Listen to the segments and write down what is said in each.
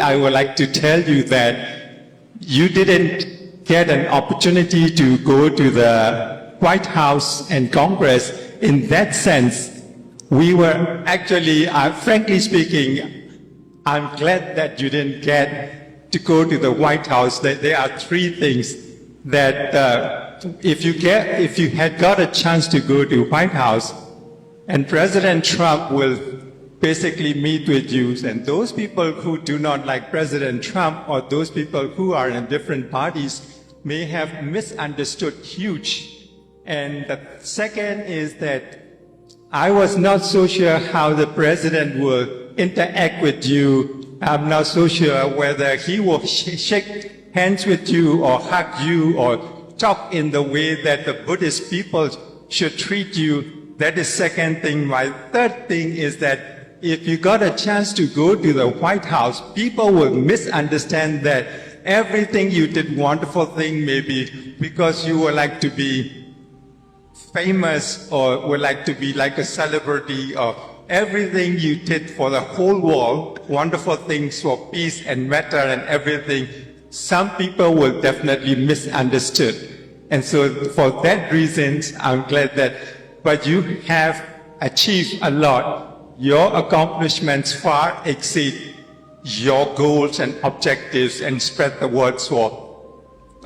I would like to tell you that you didn't get an opportunity to go to the White House and Congress. In that sense, we were actually, frankly speaking, I'm glad that you didn't get to go to the White House. There are three things that if you had got a chance to go to White House, and President Trump will basically meet with you, and those people who do not like President Trump or those people who are in different parties may have misunderstood huge. And the second is that I was not so sure how the president will interact with you. I'm not so sure whether he will shake hands with you or hug you or talk in the way that the Buddhist people should treat you. That is second thing. My third thing is that if you got a chance to go to the White House, people will misunderstand that everything you did, wonderful thing, maybe because you would like to be famous or would like to be like a celebrity, or everything you did for the whole world, wonderful things for peace and matter and everything, some people will definitely misunderstood. And so for that reason, I'm glad that, but you have achieved a lot. Your accomplishments far exceed your goals and objectives, and spread the word for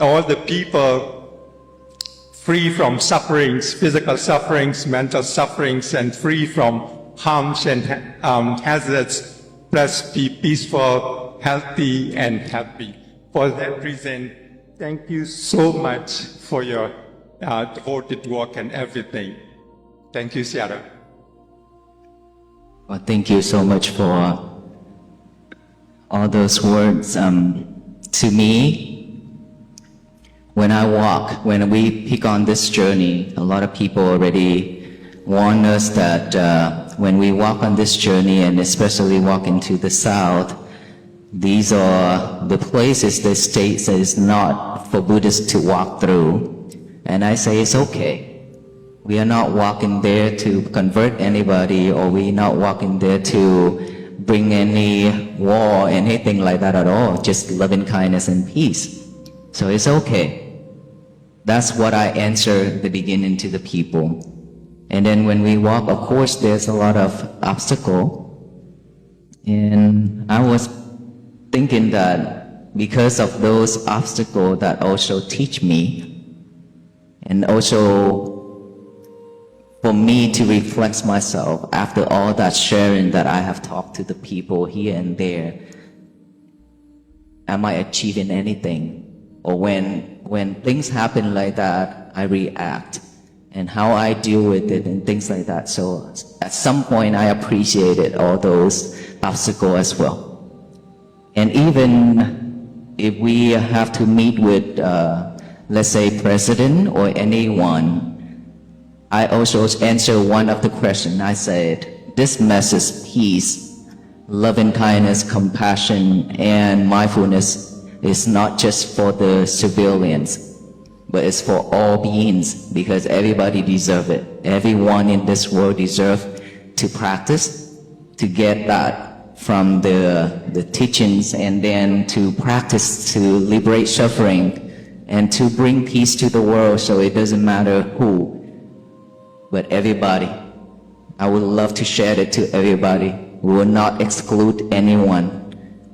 all the people free from sufferings, physical sufferings, mental sufferings, and free from harms and hazards, plus be peaceful, healthy, and happy. For that reason, thank you so much for your devoted work and everything. Thank you, Seattle. Well, thank you so much for all those words. To me, when we pick on this journey, a lot of people already warn us that when we walk on this journey, and especially walk into the South, these are the places, the states that is not for Buddhists to walk through. And I say it's okay. We are not walking there to convert anybody, or we're not walking there to bring any war, anything like that at all, just loving kindness and peace. So it's okay. That's what I answer at the beginning to the people. And then when we walk, of course, there's a lot of obstacle. And I was thinking that because of those obstacles that also teach me, and also for me to reflect myself after all that sharing that I have talked to the people here and there, am I achieving anything? Or when things happen like that, I react, and how I deal with it and things like that. So at some point, I appreciated all those obstacles as well. And even if we have to meet with, let's say, president or anyone, I also answer one of the questions. I said, this message, peace, loving kindness, compassion, and mindfulness is not just for the civilians, but it's for all beings, because everybody deserves it. Everyone in this world deserves to practice, to get that from the teachings, and then to practice to liberate suffering and to bring peace to the world. So it doesn't matter who, but everybody. I would love to share it to everybody. We will not exclude anyone.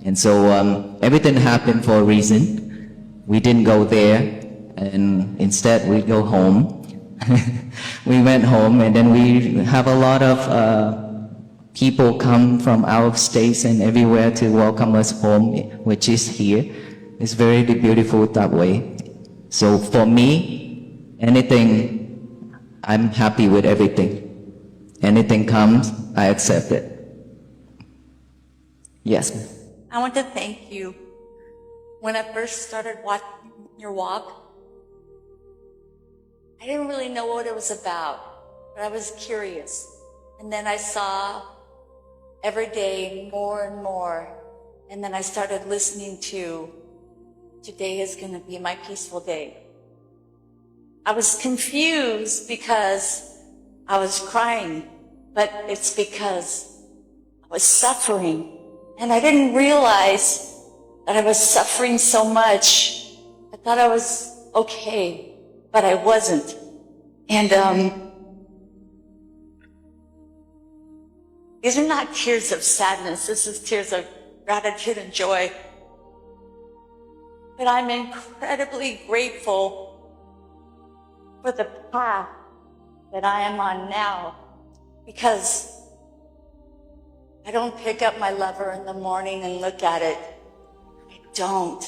And so everything happened for a reason. We didn't go there, and instead we go home. We went home, and then we have a lot of people come from our states and everywhere to welcome us home, which is here. It's very beautiful that way. So for me, anything, I'm happy with everything. Anything comes, I accept it. Yes. I want to thank you. When I first started watching your walk, I didn't really know what it was about, but I was curious. And then I saw every day more and more. And then I started listening to, today is going to be my peaceful day. I was confused because I was crying, but it's because I was suffering. And I didn't realize that I was suffering so much. I thought I was okay, but I wasn't. And these are not tears of sadness. This is tears of gratitude and joy. But I'm incredibly grateful for the path that I am on now, because I don't pick up my lover in the morning and look at it. I don't.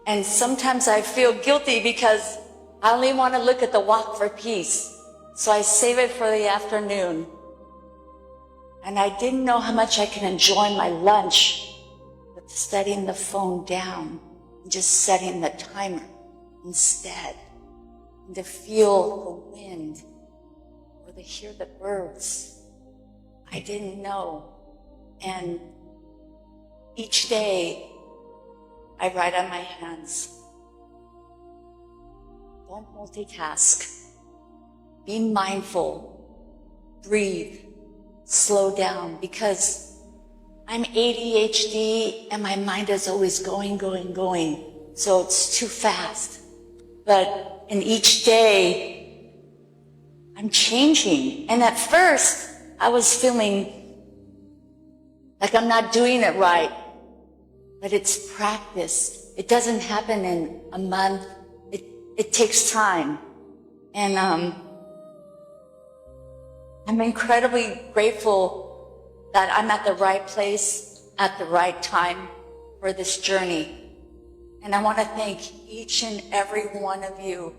And sometimes I feel guilty because I only want to look at the walk for peace. So I save it for the afternoon. And I didn't know how much I can enjoy my lunch with setting the phone down and just setting the timer instead. And to feel the wind or to hear the birds. I didn't know. And each day I write on my hands. Don't multitask. Be mindful. Breathe. Slow down, because I'm ADHD and my mind is always going. So it's too fast. But in each day, I'm changing. And at first, I was feeling like I'm not doing it right. But it's practice. It doesn't happen in a month. It takes time. And I'm incredibly grateful that I'm at the right place at the right time for this journey. And I want to thank each and every one of you.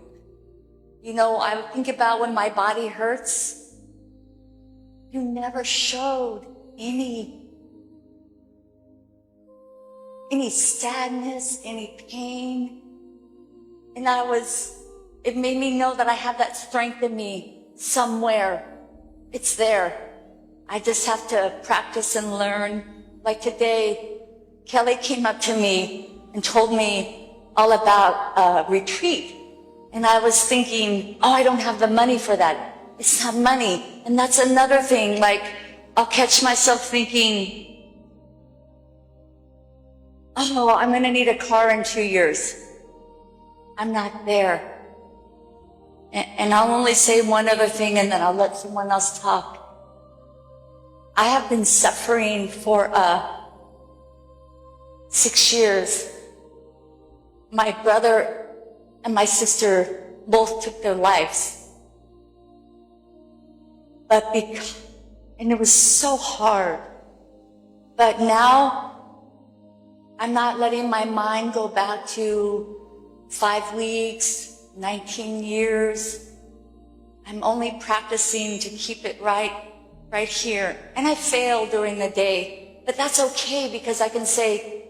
You know, I think about when my body hurts, you never showed any sadness, any pain. And it made me know that I have that strength in me somewhere. It's there. I just have to practice and learn. Like today, Kelly came up to me and told me all about a retreat. And I was thinking, I don't have the money for that. It's not money. And that's another thing. Like, I'll catch myself thinking, I'm going to need a car in 2 years. I'm not there. And I'll only say one other thing and then I'll let someone else talk. I have been suffering for 6 years. My brother and my sister both took their lives. And it was so hard. But now, I'm not letting my mind go back to 5 weeks, 19 years. I'm only practicing to keep it right here. And I fail during the day, but that's okay because I can say,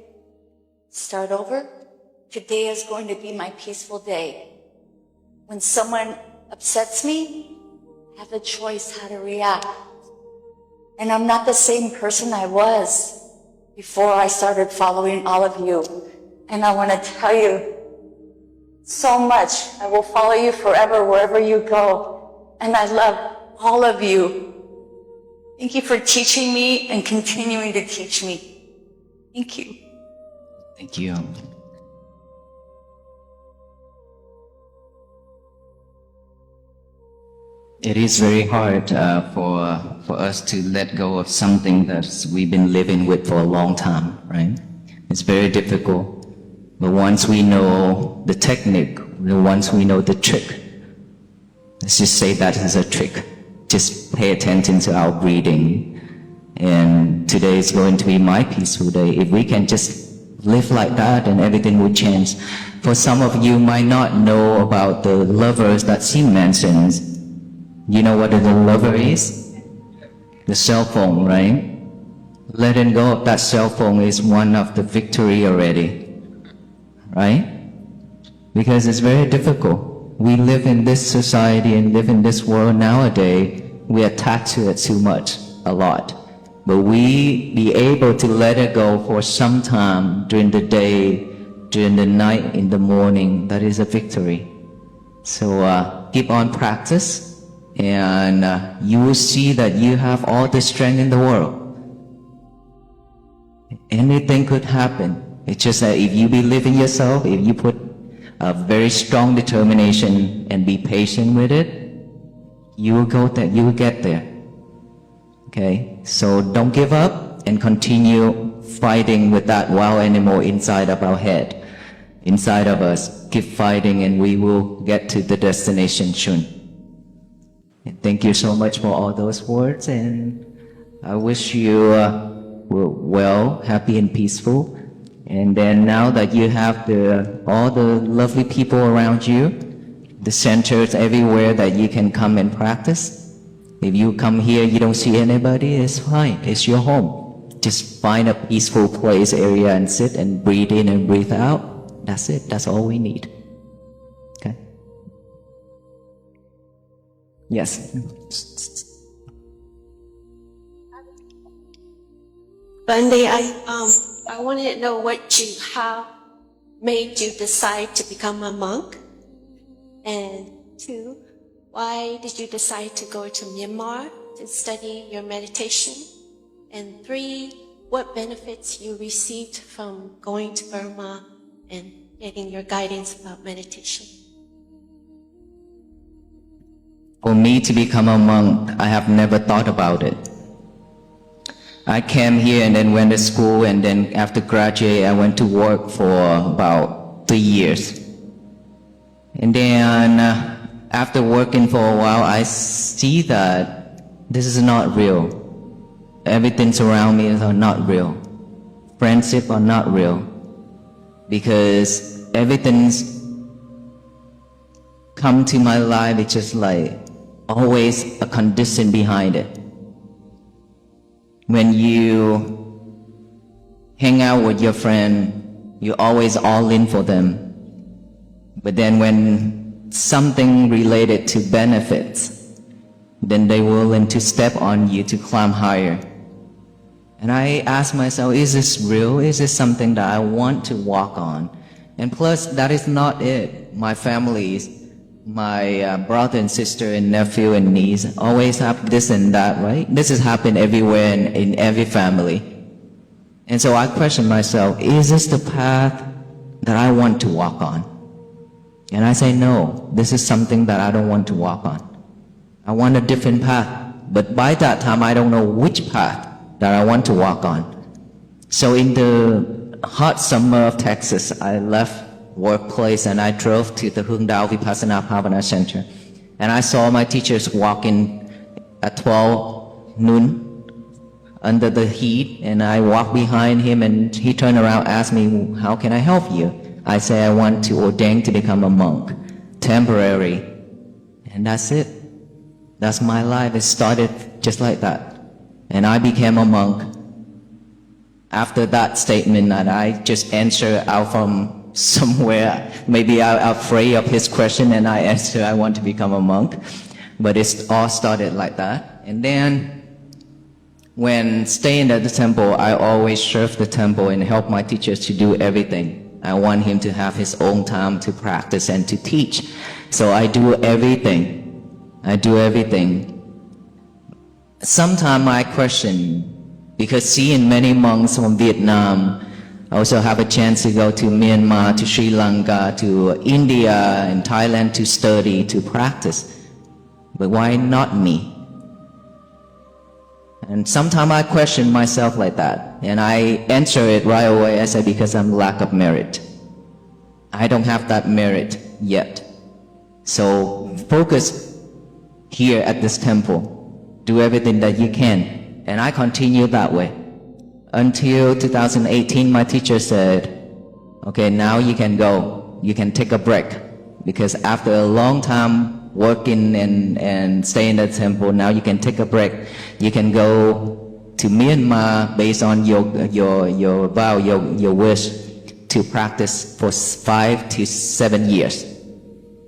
start over. Today is going to be my peaceful day. When someone upsets me, I have a choice how to react. And I'm not the same person I was before I started following all of you. And I want to tell you so much. I will follow you forever wherever you go. And I love all of you. Thank you for teaching me and continuing to teach me. Thank you. Thank you. It is very hard for us to let go of something that we've been living with for a long time, right? It's very difficult. But once we know the technique, once we know the trick, let's just say that is a trick. Just pay attention to our breathing. And today is going to be my peaceful day. If we can just live like that, and everything will change. For some of you might not know about the lovers that she mentions. You know what a lover is? The cell phone, right? Letting go of that cell phone is one of the victory already, right? Because it's very difficult. We live in this society and live in this world nowadays. We attach to it too much, a lot. But we be able to let it go for some time during the day, during the night, in the morning. That is a victory. So keep on practice, and you will see that you have all the strength in the world. Anything could happen. It's just that if you believe in yourself, if you put a very strong determination and be patient with it, you will go there, you will get there. Okay? So don't give up and continue fighting with that wild animal inside of our head, inside of us. Keep fighting and we will get to the destination soon. And thank you so much for all those words, and I wish you were well, happy and peaceful. And then now that you have all the lovely people around you, the centers everywhere that you can come and practice. If you come here, you don't see anybody, it's fine, it's your home. Just find a peaceful place, area and sit and breathe in and breathe out. That's it, that's all we need. Okay? Yes. Bundy, I wanted to know how made you decide to become a monk, and 2, why did you decide to go to Myanmar to study your meditation, and 3, what benefits you received from going to Burma and getting your guidance about meditation. For me to become a monk, I have never thought about it. I came here and then went to school, and then after graduate I went to work for about 3 years. And then after working for a while, I see that this is not real. Everything around me is not real. Friendship are not real. Because everything's come to my life, it's just like always a condition behind it. When you hang out with your friend, you're always all in for them. But then when something related to benefits, then they will willing to step on you to climb higher. And I ask myself, is this real? Is this something that I want to walk on? And plus, that is not it. My families, my brother and sister and nephew and niece always have this and that, right? This has happened everywhere in every family. And so I question myself, is this the path that I want to walk on? And I say, no, this is something that I don't want to walk on. I want a different path. But by that time, I don't know which path that I want to walk on. So in the hot summer of Texas, I left workplace and I drove to the Hung Dao Vipassana Bhavana Center. And I saw my teachers walking at 12 noon under the heat, and I walked behind him and he turned around, asked me, how can I help you? I say, I want to ordain to become a monk, temporary. And that's it. That's my life. It started just like that. And I became a monk. After that statement that I just answered out from somewhere, maybe I'm afraid of his question, and I answered, I want to become a monk. But it all started like that. And then when staying at the temple, I always serve the temple and help my teachers to do everything. I want him to have his own time to practice and to teach. So I do everything. I do everything. Sometimes I question, because seeing many monks from Vietnam, I also have a chance to go to Myanmar, to Sri Lanka, to India and Thailand to study, to practice. But why not me? And sometimes I question myself like that. And I answer it right away. I say, because I'm lack of merit. I don't have that merit yet. So focus here at this temple. Do everything that you can. And I continue that way. Until 2018, my teacher said, okay, now you can go. You can take a break. Because after a long time working and staying at the temple, now you can take a break. You can go to Myanmar based on your vow, your wish to practice for 5 to 7 years.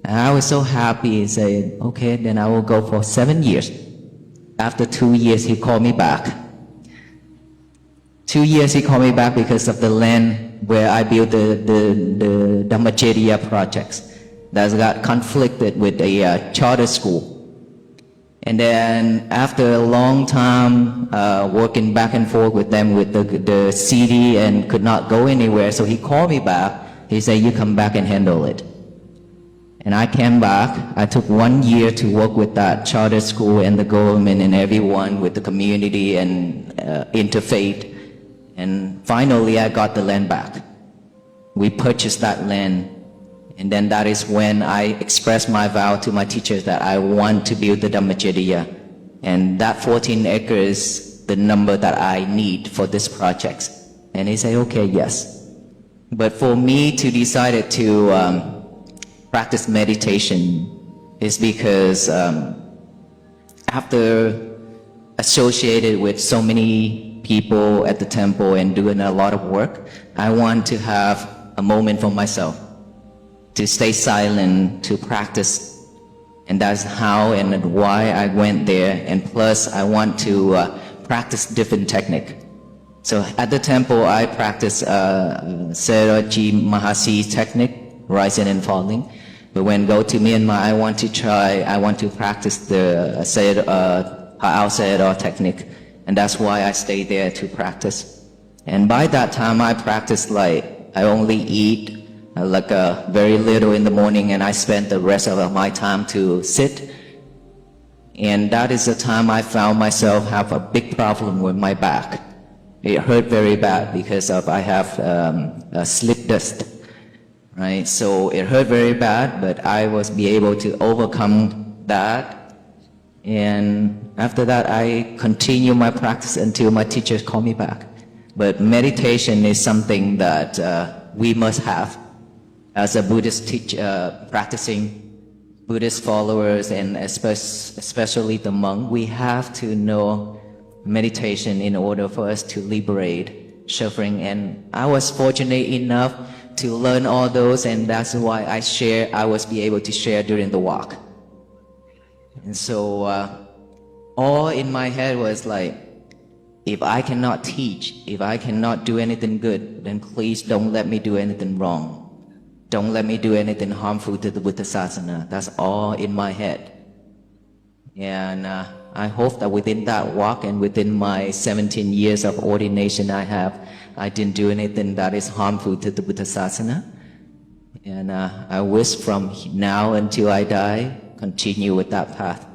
And I was so happy and said, okay, then I will go for 7 years. After 2 years, he called me back. 2 years he called me back because of the land where I built the Dhammacharya projects that got conflicted with a charter school. And then after a long time working back and forth with them with the CD and could not go anywhere, so he called me back. He said, you come back and handle it. And I came back. I took 1 year to work with that charter school and the government and everyone with the community and interfaith. And finally, I got the land back. We purchased that land. And then that is when I expressed my vow to my teachers that I want to build the Dhammacharya. And that 14 acres, the number that I need for this project. And he said, okay, yes. But for me to decide to practice meditation is because after associated with so many people at the temple and doing a lot of work, I want to have a moment for myself, to stay silent, to practice. And that's how and why I went there. And plus, I want to practice different technique. So at the temple, I practice Seraji Mahasi technique, rising and falling. But when go to Myanmar, I want to practice the Pa'ao Sayadaw technique. And that's why I stay there to practice. And by that time, I practice like, I only eat very little in the morning, and I spend the rest of my time to sit. And that is the time I found myself have a big problem with my back. It hurt very bad because I have slip disc, right? So it hurt very bad, but I was be able to overcome that. And after that, I continue my practice until my teachers call me back. But meditation is something that we must have. As a Buddhist practicing Buddhist followers, and especially the monk, we have to know meditation in order for us to liberate suffering. And I was fortunate enough to learn all those, and that's why I was be able to share during the walk. And so all in my head was like, if I cannot teach, if I cannot do anything good, then please don't let me do anything wrong. Don't let me do anything harmful to the Buddha Sasana. That's all in my head. And I hope that within that walk and within my 17 years of ordination I didn't do anything that is harmful to the Buddha Sasana. And I wish from now until I die, continue with that path.